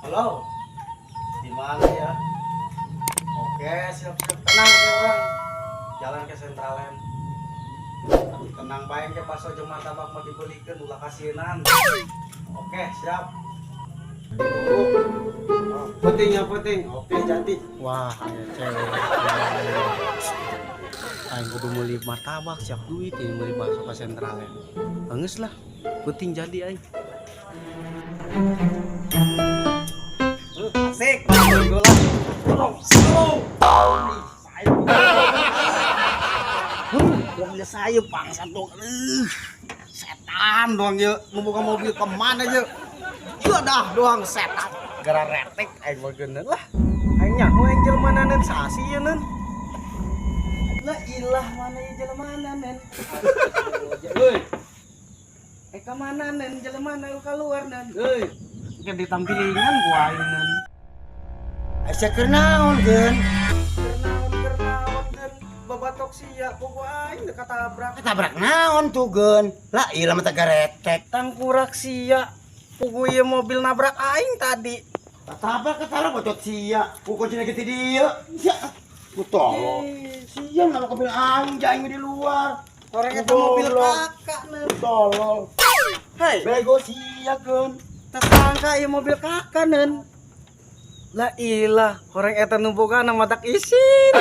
Halo, di mana ya? Oke, siap-siap tenang ya orang. Jalan ke Sentralan. Tenang baik ke pas ojo martabak mau dibelikan ulah kasinan. Oke, siap. Oh, penting ya penting. Oke, jadi. Wah, ya cewek. Aing kudu meuli martabak siap duit ini meuli bakso ke Sentralan. Geus lah. Penting jadi aing. Asik, gue lah. Slow. Mobil saya bangsa dong. Setan doang ya. Membuka mobil kemana aja. Iya dah doang setan. Gara retek aing mah geuneun lah. Aing nyaho yang jelemanan sasi ya nen. Lah ilah mana ya jelemanan. Euy. Ka mana nen jelemanan keluar nen. Euy. Ke ditampilingan gua aing nen. Asa keur naon geun? Kernaon kan babatok sia ku aing dekat tabrak. Tabrak naon tuh geun? Lah ieu mah teh garetek. Tangkurak sia. Pugu ieu mobil nabrak aing tadi. Tabrak ketara bocot sia. Ku kuncina ge ti dieu. Sia. Ku tolong. Sia nggak mobil aing jaing di luar. Orang eta mobil kakak nen. Tolong. Hei, Bego sia geun. tersangka ieu mobil kakak nen. Lah ilah, orang eta nu boga na matak isin.